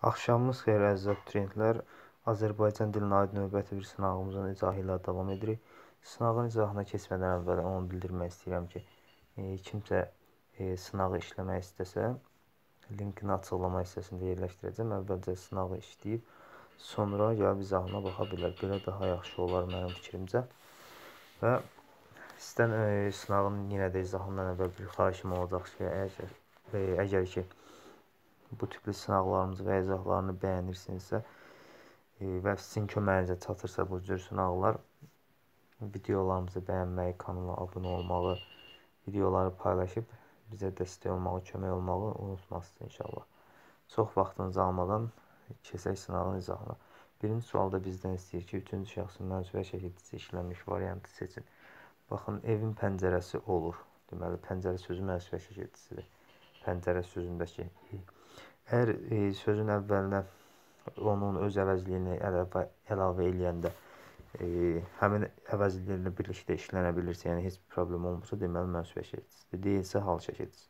Axşamınız xeyir əziz abituriyentlər. Azərbaycan dilinə aid növbəti bir sınağımızın izahı ilə davam edirik. Sınağın izahına keçmədən əvvəl onu bildirmək istəyirəm ki, kimsə sınağı işləmək istəsə, linkini açıqlama hissəsində yerləşdirəcəm. Əvvəlcə sınağı işləyib, sonra gəlib izahına baxa bilər. Belə daha yaxşı olar mənim fikrimcə. Və sizdən sınağın yenə də izahından əvvəl bir xahişim olacaq ki, əgər ki, bu tipli sınaqlarımızı və izahlarını bəyənirsinizsə və sizin köməyinizə çatırsa bu cür sınaqlar, videolarımızı bəyənməyi, kanala abunə olmağı, videoları paylaşıb bizə dəstək olmağı, kömək olmağı unutmazsınız inşallah. Çox vaxtınızı almadan keçək sınağın izahına. Birinci sualda bizdən istəyir ki, üçüncü şəxsin mənsubiyyət şəkilçisi işlənmiş variantı seçin. Baxın, evin pəncərəsi olur. Deməli, pəncərə sözü mənsubiyyət şəkilçisidir. Pəncərə sözündəki əgər sözün əvvəlinə onun öz əvəzliyini əlavə eləyəndə həmin əvəzliklərlə birlikdə işlənə bilirsə, yəni heç bir problem olmursa, deməli mənsubiyyət şəkilçisidir. Deyilsə hal şəkilçisi.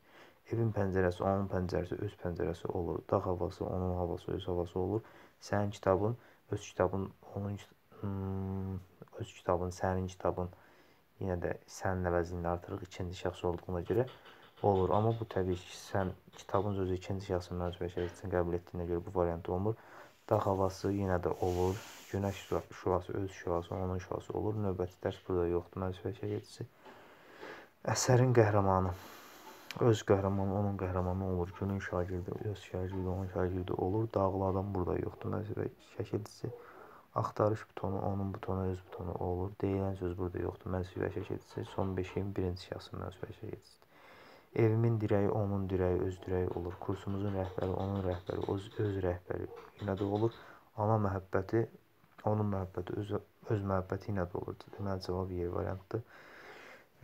Evin pəncərəsi onun pəncərəsi, öz pəncərəsi olur. Dağ havası onun havası, öz havası olur. Sənin kitabın, öz kitabın, öz kitabın, sənin kitabın, yenə də sənin əvəzliyini artırıq ikinci şəxs olduğuna görə olur. Amma bu təbii ki, sən kitabın sözü ikinci şəxsin mənsubiyyət şəkilçisini qəbul etdiyinə görə bu variant olmur. Dağ havası yenə də olur. Günəş şüası, öz şüası, onun şüası olur. Növbəti dərs burada yoxdur, mənsubiyyət şəkilçisi. Əsərin qəhrəmanı, öz qəhrəmanı, onun qəhrəmanı olur. Günün şagirdi, öz şagirdi, onun şagirdi olur. Dağlı adam burada yoxdur, mənsubiyyət şəkilçisi. Axtarış butonu, onun butonu, öz butonu olur. Deyilən söz burada yoxdur, mənsubiyyət şəkilçisi. Son 5-in birinci şəxsin mənsubiyyət şəkilçisidir. Evimin dirəyi, onun dirəyi, öz dirəyi olur. Kursumuzun rəhbəri, onun rəhbəri, öz rəhbəri yenə də olur. Ana məhəbbəti, onun məhəbbəti, öz məhəbbəti yenə də olur. Deməli, cavab Y variantdır.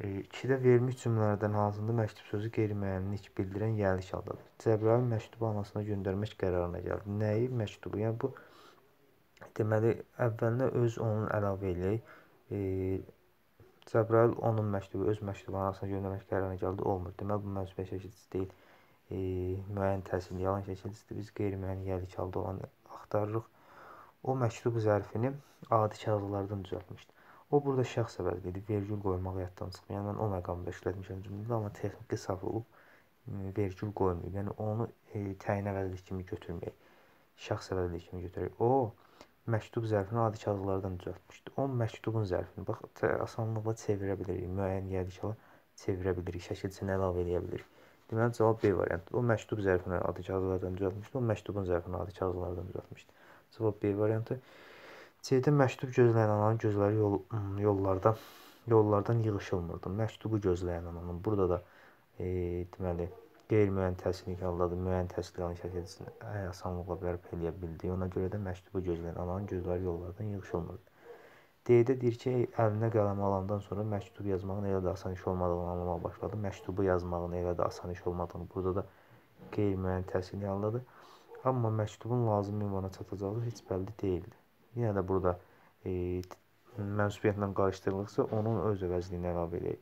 2-də verilmiş cümlələrdən hansında məktub sözü qeyri-müəyyənlik bildirən yəlik haldadır? Cəbrayıl məktubu anasına göndərmək qərarına gəldi. Nəyi? Məktubu. Yəni bu, deməli, əvvəlinə öz, onun əlavə eləyək. Cəbrayıl onun məktubu, öz məktubu anasına göndərmək qərarına gəldi, olmur. Deməli, bu mənsubiyyət şəkilçisi deyil. Müəyyən təsirli yalan şəkilçisidir. Biz qeyri-müəyyən yəlik halda olanı axtarırıq. O məktub zərfini adi kağızlardan düzəltmişdi. O burada şəxs əvəzlidir. Vergül qoymaq yaddan çıxmır. Yəni, mən o məqamda işlətmişəm cümlədə, amma texniki səhv olub vergül qoymayıb. Yəni, onu təyin əvəzlik kimi götürməyək. Şəxs əvəzlik kimi götürək. O məktub zərfini adi kağızlardan düzəltmişdi. O məktubun zərfini, bax, asanlıqla çevirə bilirik. Müəyyən yəlik hala çevirə bilirik. Şəkilçini əlavə eləyə bilirik. Deməli, cavab B variantdır. O məktub zərfini adi kağızlardan düzəltmişdi. O məktubun zərfini adi kağızlardan düzəltmişdi. Cavab B variantı. C-də məktub gözləyən ananın gözləri yollardan yığışılmırdı. Məktubu gözləyən ananın. Burada da deməli, qeyri-müəyyən təsirli haldadır. Müəyyən təsirli yalan şəkilçisini asanlıqla bərpa eləyə bildi. Ona görə də məktubu gözləyən ananın gözləri yollardan yığışılmırdı. D-də deyir ki, əlinə qələmi alandan sonra məktub yazmağın elə də asan iş olmadığını anlamaya başladı. Məktubu yazmağın elə də asan iş olmadığını burada da qeyri-müəyyən təsirli haldadır. Amma məktubun lazım ünvana çatacağı heç bəlli deyildi. Yenə də burada mənsubiyyətlə qarışdırılıqsa, onun öz əvəzliyini əlavə eləyək.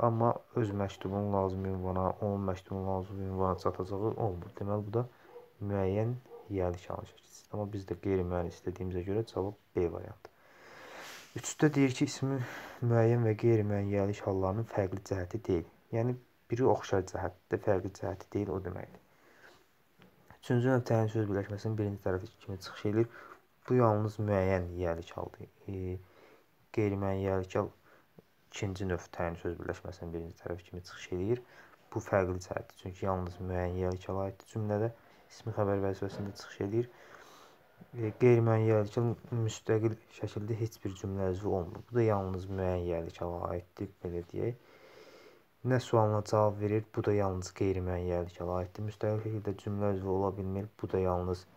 Amma öz məktubun lazım ünvana, onun məktubun lazım ünvana çatacağı olmur. Deməli, bu da müəyyən yəlik yalan şəkilçisidir. Amma biz də qeyri-müəyyən istədiyimizə görə cavab B variantı. 3-də deyir ki, ismi müəyyən və qeyri-müəyyən yəlik hallarının fərqli cəhəti deyil. Yəni, biri oxşar cəhətdə, fərqli cəhəti deyil, o deməkdir. 3-cü növ təyin söz birləşməsinin birinci tərəfi kimi çıxış edir. Bu yalnız müəyyən yəlik haldır. Qeyri-müəyyən yəlik hal ikinci növ təyin söz birləşməsinin birinci tərəfi kimi çıxış edir. Bu fərqli cəhətdir. Çünki yalnız müəyyən yəlik hala aiddir. Cümlədə ismi xəbər vəzifəsində çıxış edir. Qeyri-müəyyən yəlik hal müstəqil şəkildə heç bir cümlə üzvü olmur. Bu da yalnız müəyyən yəlik hala aiddir, belə deyək. Nə sualına cavab verir, bu da yalnız qeyri-müəyyən yəlik hala aiddir. Müstəqil şəkildə cümlə üzvü ola bilmir, bu da yalnız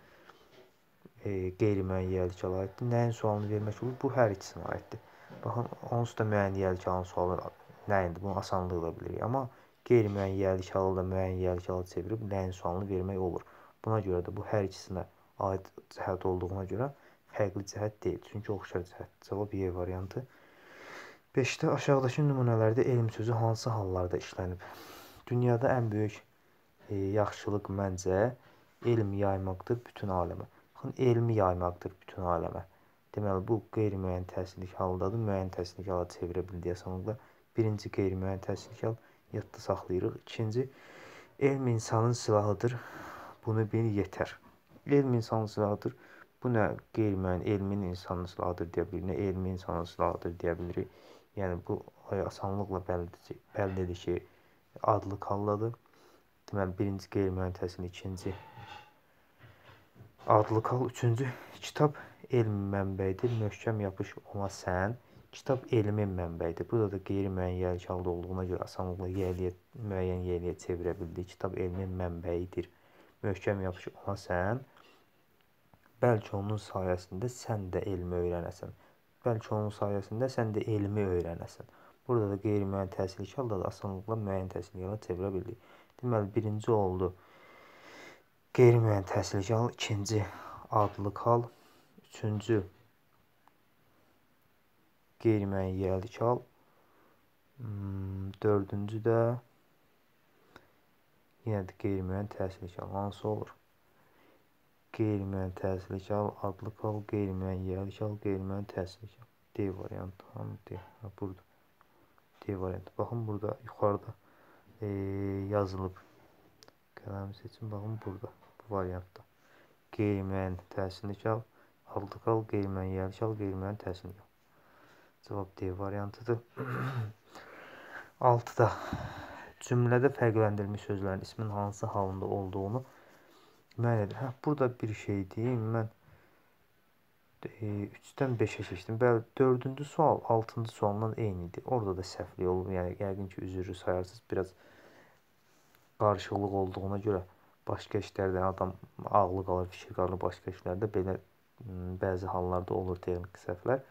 qeyri-müəyyən yəlik hala aiddir. Nəyin sualını vermək olur? Bu hər ikisinə aiddir. Baxın, onsuz da müəyyən yəlik halanın sualı nəyindir? Bunu asanlıqla bilirik. Amma qeyri-müəyyən yəlik halı da müəyyən yəlik hala çevirib nəyin sualını vermək olur. Buna görə də bu hər ikisinə aid cəhət olduğuna görə fərqli cəhət deyil. Çünki oxşar cəhət. Cavab Y variantı. 5-də aşağıdakı nümunələrdə elm sözü hansı hallarda işlənib? Dünyada ən böyük yaxşılıq məncə elm yaymaqdır bütün aləmə. Baxın, elmi yaymaqdır bütün aləmə. Deməli, bu qeyri-müəyyən təsirlik halıdadır. Müəyyən təsirlik hala çevirə bildik asanlıqla. Birinci qeyri-müəyyən təsirlik hal yadda saxlayırıq. İkinci, elm insanın silahıdır. Bunu bil, yetər. Elm insanın silahıdır. Bu nə qeyri-müəyyən elmin insanın silahıdır deyə bilirik, nə elmin insanın silahıdır deyə bilirik. Yəni, bu asanlıqla bəlli edir ki, adlı kalladır. Deməli, birinci qeyri-müəyyən təsirlik, ikinci adlı kal, üçüncü kitab elm mənbəyidir. Möhkəm yapış ona sən. Kitab elmin mənbəyidir. Burada da qeyri-müəyyən yəlik halda olduğuna görə asanlıqla müəyyən yəliyə çevirə bildik. Kitab elmin mənbəyidir. Möhkəm yapış ona sən. Bəlkə onun sayəsində sən də elmi öyrənəsən. Bəlkə onun sayəsində sən də elmi öyrənəsən. Burada da qeyri-müəyyən təsirlik halda da asanlıqla müəyyən təsirlik hala çevirə bildik. Deməli, birinci oldu qeyri-müəyyən təsirlik hal, ikinci adlıq hal, üçüncü qeyri-müəyyən yəlik hal, dördüncü də yenə də qeyri-müəyyən təsirlik hal. Hansı olur? Qeyri-müəyyən təsirlik hal, adlıq hal, qeyri-müəyyən yəlik hal, qeyri-müəyyən təsirlik hal. D variantı. D. Burada. D variantı. Baxın, burada yuxarıda yazılıb. Qələmi seçin. Baxın, burada. Bu variantda. Qeyri-müəyyən təsirlik hal, adlıq hal, qeyri-müəyyən yəlik hal, qeyri-müəyyən təsirlik hal. Cavab D variantıdır. 6-da cümlədə fərqləndirilmiş sözlərin ismin hansı halında olduğunu müəyyən edir. Burada bir şey deyim. Mən 3-dən 5-ə keçdim. Bəli, 4-cü sual 6-cı sualdan eyni idi. Orada da səhvlik olub. Yəni, yəqin ki, üzrü sayarsınız. Biraz qarışıqlıq olduğuna görə başqa işlərdə adam ağlı qalır, fikir qalır. Başqa işlərdə belə bəzi hallarda olur texniki səhvlər.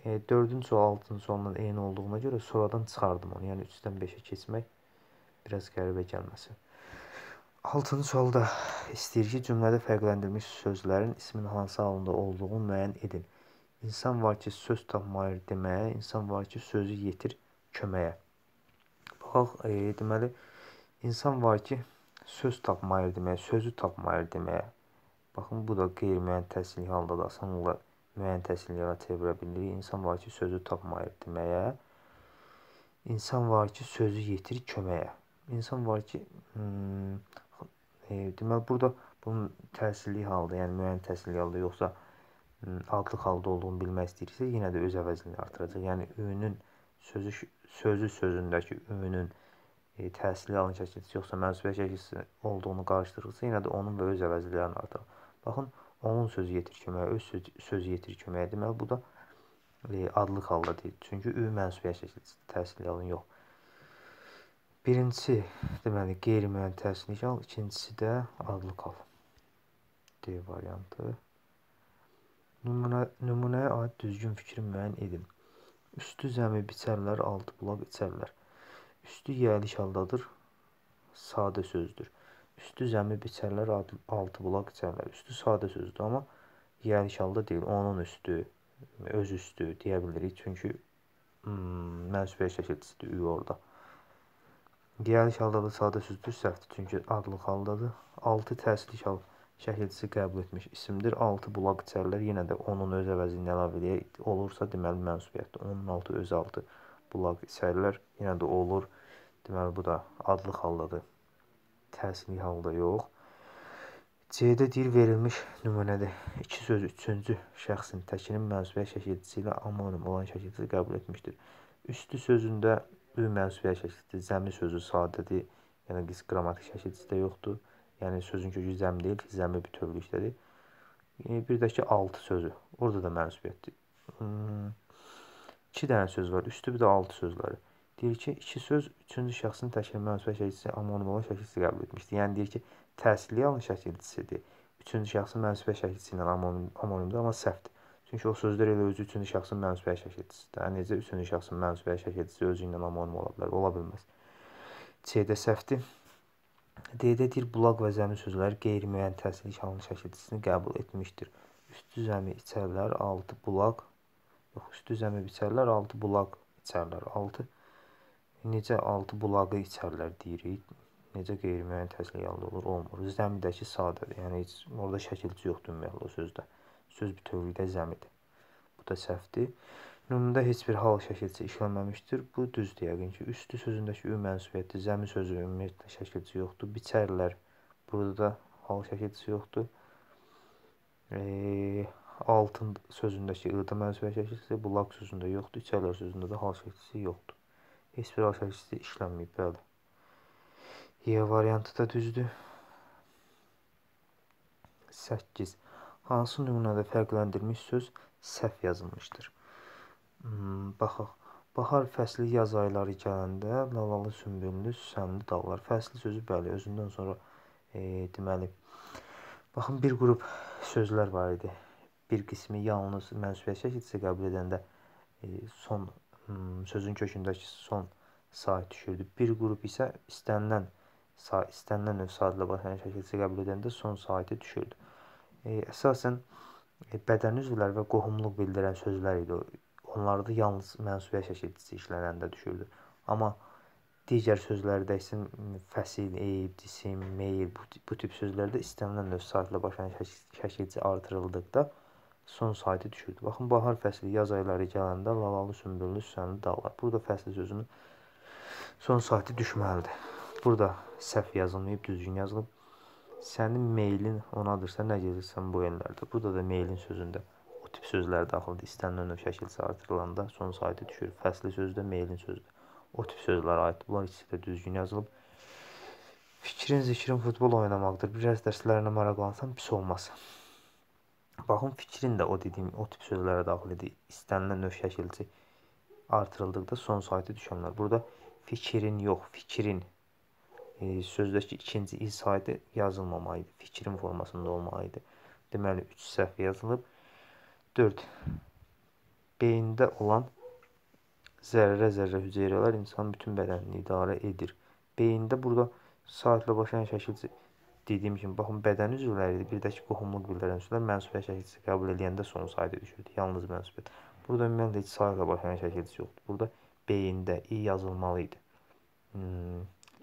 4-cü sual 6-cı sualdan eyni olduğuna görə sonradan çıxardım onu. Yəni, 3-dən 5-ə keçmək biraz qəribə gəlməsin. 6-cı sualda istəyir ki, cümlədə fərqləndirilmiş sözlərin ismin hansı halında olduğunu müəyyən edin. İnsan var ki, söz tapmayır deməyə, insan var ki, sözü yetir köməyə. Baxaq, deməli, insan var ki, söz tapmayır deməyə, sözü tapmayır deməyə. Baxın, bu da qeyri-müəyyən təsirlik halda da asanlıqla müəyyən təsirliyə çevirə bilirik. İnsan var ki, sözü tapmayır deməyə. İnsan var ki, sözü yetir köməyə. İnsan var ki, deməli, burada bunun təsirli halda, yəni müəyyən təsirli halda, yoxsa adlıq halda olduğunu bilmək istəyirsə, yenə də öz əvəzini artıracaq. Yəni, ü-nün sözündəki ü-nün təsirli halın şəkilçisi yoxsa mənsubiyyət şəkilçisi olduğunu qarışdırırsa, yenə də onun və öz əvəzlərini artırır. Baxın, onun sözü yetir köməyə, öz sözü yetir köməyə. Deməli, bu da adlıq halda deyil. Çünki ü mənsubiyyət şəkilçisi, təsirli halın yox. Birincisi, deməli, qeyri-müəyyən təsirlik hal, ikincisi də adlıq hal. D variantı. Nümunəyə aid düzgün fikri müəyyən edin. Üstü zəmi biçərlər, altı bulaq içərlər. Üstü yəlik haldadır, sadə sözdür. Üstü zəmi biçərlər, altı bulaq içərlər. Üstü sadə sözdür, amma yəlik halda deyil. Onun üstü, öz üstü deyə bilirik. Çünki mənsubiyyət şəkilçisidir ü orada. Yəlik halda da sadə sözdür, səhvdir. Çünki adlıq haldadır. 6 təsirlik hal şəkilçisi qəbul etmiş isimdir. 6 bulaq içərlər. Yenə də onun öz əvəzini əlavə olursa, deməli mənsubiyyətdir. Onun 6 öz 6 bulaq içərlər. Yenə də olur. Deməli, bu da adlıq haldadır. Təsirlik halda yox. C-də deyir, verilmiş nümunədə 2 söz 3-cü şəxsin təkinin mənsubiyyət şəkilçisi ilə anonim olan şəkilçisi qəbul etmişdir. Üstü sözündə ü mənsubiyyət şəkilçisidir. Zəmi sözü sadədir. Yəni, qrammatik şəkilçisi də yoxdur. Yəni, sözün kökü zəm deyil ki, zəmi bütövlükdədir. Bir də ki, 6 sözü. Orada da mənsubiyyətdir. 2 dənə söz var. Üstü bir də 6 sözləri. Deyir ki, 2 söz 3-cü şəxsin təkinin mənsubiyyət şəkilçisi anonim olan şəkilçisi qəbul etmişdir. Yəni, deyir ki, təsirli halın şəkilçisidir. 3-cü şəxsin mənsubiyyət şəkilçisi ilə anonimdir, amma səhvdir. Çünki o sözlər elə özü 3-cü şəxsin mənsubiyyət şəkilçisidir. Necə 3-cü şəxsin mənsubiyyət şəkilçisi özü ilə anonim ola bilər? Ola bilməz. C-də səhvdir. D-də deyir, bulaq və zəmi sözləri qeyri-müəyyən təsirlik halın şəkilçisini qəbul etmişdir. Üstü zəmi içərlər, 6 bulaq. Yox, üstü zəmi içərlər, 6 bulaq içərlər. 6 necə 6 bulağı içərlər deyirik. necə qeyri-müəyyən təsirli halda olur? Olmur. Zəmidəki sadədir. Yəni heç orada şəkilçi yoxdur ümumiyyətlə o sözdə. Söz bütövlükdə zəmidir. Bu da səhvdir. Nununda heç bir hal şəkilçisi işlənməmişdir. Bu düzdür yəqin ki. Üstü sözündəki ü mənsubiyyətdir. Zəmi sözü ümumiyyətlə şəkilçisi yoxdur. Biçərlər. Burada da hal şəkilçisi yoxdur. Altın sözündəki ı-da mənsubiyyət şəkilçisi. Bu laq sözündə yoxdur. İçərlər sözündə də hal şəkilçisi yoxdur. Heç bir hal şəkilçisi işlənməyib. Bəli. Y variantı da düzdür. 8. Hansı nümunədə fərqləndirilmiş söz səhv yazılmışdır? Baxaq. Bahar fəsli yaz ayları gələndə lalalı, sümbüllü, süsənli dağlar. Fəsli sözü bəli, özündən sonra deməli. Baxın, bir qrup sözlər var idi. Bir qismi yalnız mənsubiyyət şəkilçisi qəbul edəndə son sözün kökündəki son sait düşürdü. Bir qrup isə istənilən növ saatlə başlayan şəkilçisi qəbul edəndə son saiti düşürdü. Əsasən bədən üzvləri və qohumluq bildirən sözlər idi. Onlarda yalnız mənsubiyyət şəkilçisi işlənəndə düşürdü. Amma digər sözlərdə isə fəsil, eyib, cisim, meyil bu tip sözlərdə istənilən növ saatlə başlayan şəkilçisi artırıldıqda son saiti düşürdü. Baxın, bahar fəsli yaz ayları gələndə lalalı, sümbüllü, süsənli dağlar. Burada fəsli sözünün son saiti düşməlidir. Burada səhv yazılmayıb, düzgün yazılıb. Sənin meylin onadırsa, nə gəlirsən bu ellərdə. Burada da meylin sözündə o tip sözlər daxildir. İstənilən növ şəkilçisi artırılanda son saiti düşür. Fəsli sözdə, meylin sözdə. O tip sözlərə aid. Bunlar ikisi də düzgün yazılıb. Fikrin, zikrin futbol oynamaqdır. Biraz dərslərinə maraqlansan pis olmaz. Baxın, fikrin də o tip sözlərə daxil edir. İstənilən növ şəkilçisi artırıldıqda son saiti düşənlər. Burada fikrin yox, fikrin sözdəki ikinci i saiti yazılmamalıydı. Fikrin formasında olmalıydı. Deməli, 3 səhv yazılıb. 4. Beyində olan zərrə hüceyrələr insanın bütün bədənini idarə edir. Beyində burada saatlə başlayan şəkilçisi dediyim kimi, baxın, bədən üzvləri idi. Bir də ki, qohumluq bildirən sözlər mənsubiyyət şəkilçisi qəbul edəndə son saiti düşürdü. Yalnız mənsubiyyət. Burada ümumiyyətlə heç saatlə başlayan şəkilçisi yoxdur. Burada beyində i yazılmalıydı.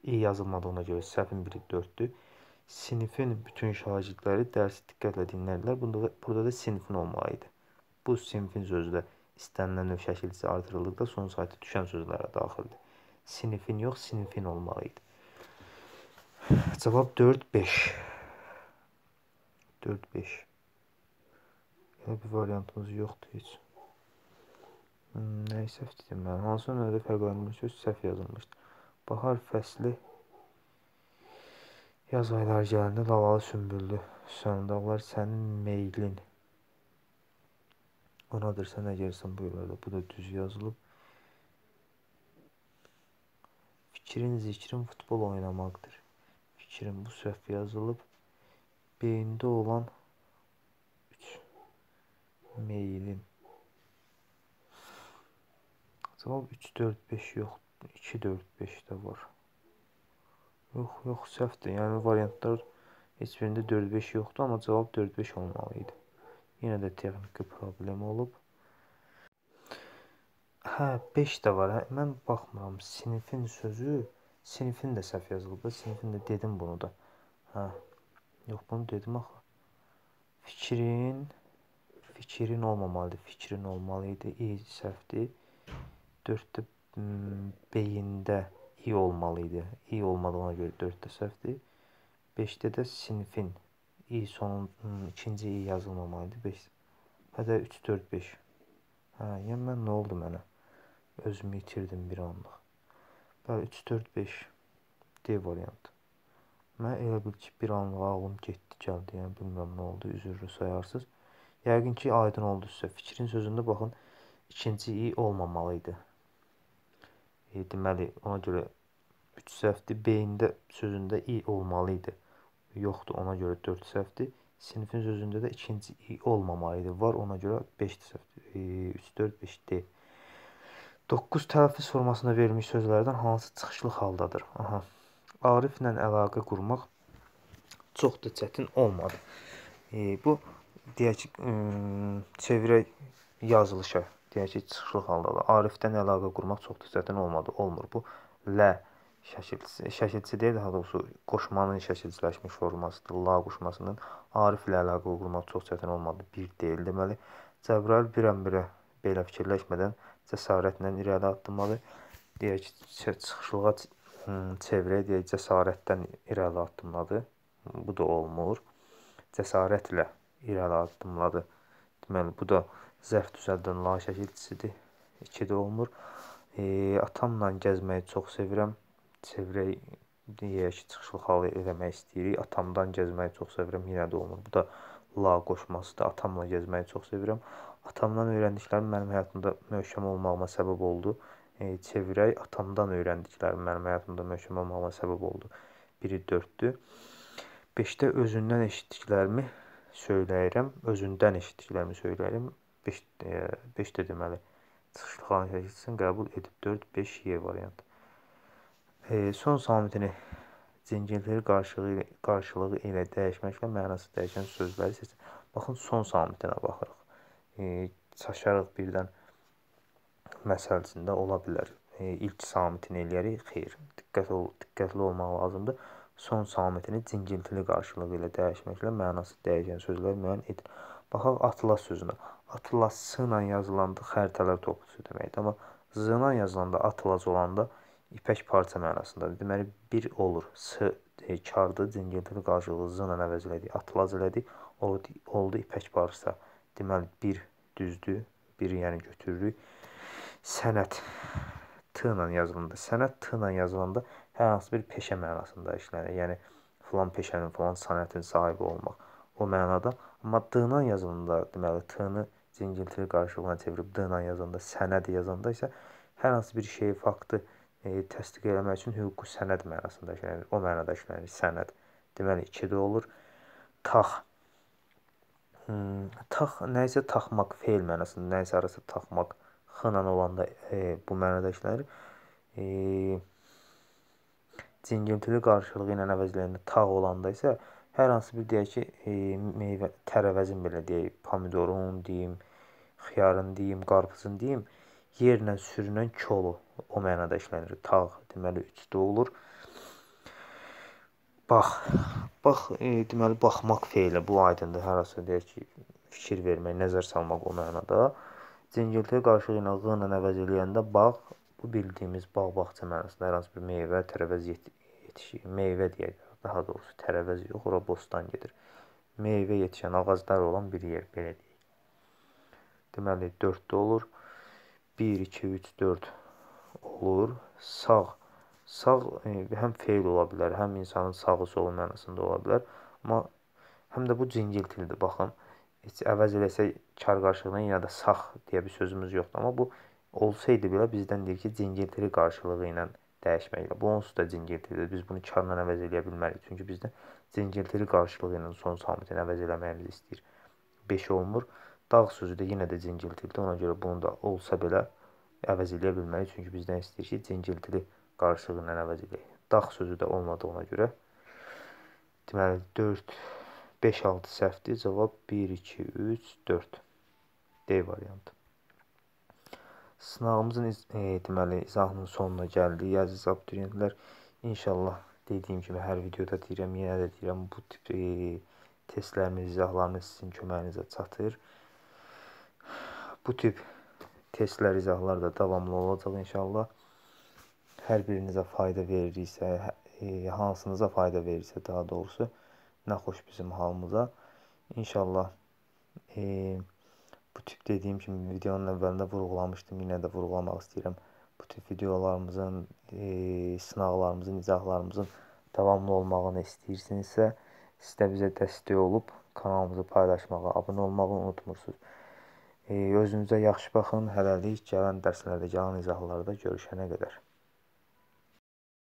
İ yazılmadığına görə səhvin biri 4-dür. Sinifin bütün şagirdləri dərsi diqqətlə dinlədilər. Burada da sinifin olmalıydı. Bu sinifin sözü də istənilən növ şəkilçisi artırıldıqda son saiti düşən sözlərə daxildir. Sinifin yox, sinifin olmalıydı. Cavab 4-5. 4-5. Yəni bir variantımız yoxdur heç. Nəyi səhv dedim mən? Hansı növdə fərqləndirilmiş söz səhv yazılmışdır? Bahar fəsli yaz ayları gələndə lalalı, sümbüllü, süsənli dağlar. Sənin meylin onadırsa, nə gəlirsən bu yollarda. Bu da düz yazılıb. Fikrin, zikrin futbol oynamaqdır. Fikrin, bu səhv yazılıb. Beyində olan 3 meylin. Cavab 3-4-5 yox. 2-4-5 də var. Yox, səhvdir. Yəni variantlar heç birində 4-5 yoxdur, amma cavab 4-5 olmalıydı. Yenə də texniki problem olub. 5 də var. Mən baxmıram. Sinifin sözü, sinifin də səhv yazılıb. Sinifin də dedim bunu da. Yox, bunu dedim axı. Fikrin olmamalıdır. Fikrin olmalıydı. İ səhvdir. 4-də beyində i olmalıydı. İ olmadığına görə 4-də səhvdir. 5-də də sinifin i sonun ikinci i yazılmamalıydı. Hədə 3-4-5. Yəni mən nə oldu mənə? Özümü itirdim bir anlıq. Bəli, 3-4-5 D variantı. Mən elə bil ki, bir anlıq ağlım getdi, gəldi. Yəni bilmirəm nə oldu, üzürlü sayarsız. Yəqin ki, aydın oldu sizə. Fikrin sözündə baxın, ikinci i olmamalıydı. Deməli, ona görə 3 səhvdir. Beyində sözündə i olmalıydı. Yoxdur, ona görə 4 səhvdir. Sinifin sözündə də ikinci i olmamalıydı. Var, ona görə 5 səhvdir. 3-4-5-dir. 9 tələffüz formasında verilmiş sözlərdən hansı çıxışlı haldadır? Ariflə əlaqə qurmaq çox da çətin olmadı. Bu, deyək ki, çevirək yazılışa. Deyək ki, çıxışlı haldadır. Arifdən əlaqə qurmaq çox da çətin olmadı. Olmur. Bu, lə şəkilçisi deyil, daha doğrusu qoşmanın şəkilçiləşmiş formasıdır. La qoşmasının Arif ilə əlaqə qurmaq çox çətin olmadı. Bir deyil. Deməli, Cəbrayıl birən-birə belə fikirləşmədən cəsarətlə irəli addımladı. Deyək ki, çıxışlığa çevirək, deyək cəsarətdən irəli addımladı. Bu da olmur. Cəsarətlə irəli addımladı. Deməli, bu da zərf düzəldən la şəkilçisidir. 2 də olmur. Atamla gəzməyi çox sevirəm. Çevirək, deyək ki, çıxışlıq hal eləmək istəyirik. Atamdan gəzməyi çox sevirəm. Yenə də olmur. Bu da la qoşmasıdır. Atamla gəzməyi çox sevirəm. Atamdan öyrəndiklərim mənim həyatımda möhkəm olmağıma səbəb oldu. Çevirək, atamdan öyrəndiklərim mənim həyatımda möhkəm olmağıma səbəb oldu. Biri 4-dür. 5-də özündən eşitdiklərimi söyləyirəm. Özündən eşitdiklərimi söyləyirəm. 5 də deməli çıxışlıq halın şəkilçisini qəbul edib 4-5-Y variantı. Son samitini cingiltili qarşılığı ilə dəyişməklə mənası dəyişən sözləri seçin. Baxın, son samitinə baxırıq. Çaşarıq birdən məsələsində ola bilər. İlk samitini eləyərik, xeyr. Diqqətli olmaq lazımdır. Son samitini cingiltili qarşılığı ilə dəyişməklə mənası dəyişən sözlər müəyyən edir. Baxaq atlas sözünə. Atlas s ilə yazılanda xəritələr toplusu deməkdir. Amma z ilə yazılanda, atlas olanda ipək parça mənasındadır. Deməli, bir olur. S kardır, cingiltili qarşılığı z ilə əvəz elədik. Atlas elədik. Oldu ipək parça. Deməli, bir düzdür. Biri yəni götürürük. Sənət t ilə yazılanda, sənət t ilə yazılanda hər hansı bir peşə mənasında işlənir. Yəni, filan peşənin, filan sənətin sahibi olmaq o mənada. Amma d ilə yazılanda, deməli, t-nı cingiltili qarşılığına çevirib d ilə yazanda, sənəd yazanda isə hər hansı bir şeyi, faktı təsdiq eləmək üçün hüquqi sənəd mənasında işlənir. O mənada işlənir, sənəd. Deməli, 2 də olur. Tax. Tax nə isə taxmaq, feil mənasında, nə isə arası taxmaq. X ilə olanda bu mənada işlənir. Cingiltili qarşılığı ilə əvəzləyəndə tağ olanda isə hər hansı bir deyək ki, meyvə, tərəvəzin belə deyək, pomidorun deyim, xiyarın deyim, qarpızın deyim, yerlə sürünən kolu o mənada işlənir. Tağ, deməli 3 də olur. Bax, deməli, baxmaq feili, bu aydındır. Hər hansı deyək ki, fikir vermək, nəzər salmaq o mənada. Cingiltili qarşılığı ilə q ilə əvəz eləyəndə bağ, bu bildiyimiz bağ-bağça mənasında hər hansı bir meyvə, tərəvəz yetişir. Meyvə deyək, daha doğrusu tərəvəz yox, ora bostan gedir. Meyvə yetişən ağaclar olan bir yer, belə deyək. Deməli, 4 də olur. 1, 2, 3, 4 olur. Sağ. Sağ həm feil ola bilər, həm insanın sağı solu mənasında ola bilər. Amma həm də bu cingiltilidir, baxın. Heç əvəz eləsək, kar qarşılığına yenə də sağ deyə bir sözümüz yoxdur. Amma bu olsaydı belə bizdən deyir ki, cingiltili qarşılığı ilə dəyişməklə. Bu onsuz da cingiltilidir. Biz bunu karla əvəz eləyə bilmərik. Çünki bizdən cingiltili qarşılığı ilə son samitini əvəz eləməyimizi istəyir. 5 olmur. Dağ sözü də yenə də cingiltilidir. Ona görə bunu da olsa belə əvəz eləyə bilmərik. Çünki bizdən istəyir ki, cingiltili qarşılığı ilə əvəz eləyək. Dağ sözü də olmadığına görə. Deməli, 4, 5, 6 səhvdir. Cavab 1, 2, 3, 4. D variantı. Sınavımızın deməli, izahının sonuna gəldik. Əziz abituriyentlər, inşallah dediyim kimi hər videoda deyirəm, yenə də deyirəm, bu tip testlərimiz, izahlarımız sizin köməyinizə çatır. Bu tip testlər, izahlar da davamlı olacaq inşallah. Hər birinizə fayda verirsə, hansınıza fayda verirsə daha doğrusu, nə xoş bizim halımıza. İnşallah bu tip dediyim kimi videonun əvvəlində vurğulamışdım, yenə də vurğulamaq istəyirəm. Bu tip videolarımızın, sınavlarımızın, izahlarımızın davamlı olmağını istəyirsinizsə, siz də bizə dəstək olub kanalımızı paylaşmağı, abunə olmağı unutmursunuz. Özünüzə yaxşı baxın, hələlik gələn dərslərdə, gələn izahlarda görüşənə qədər.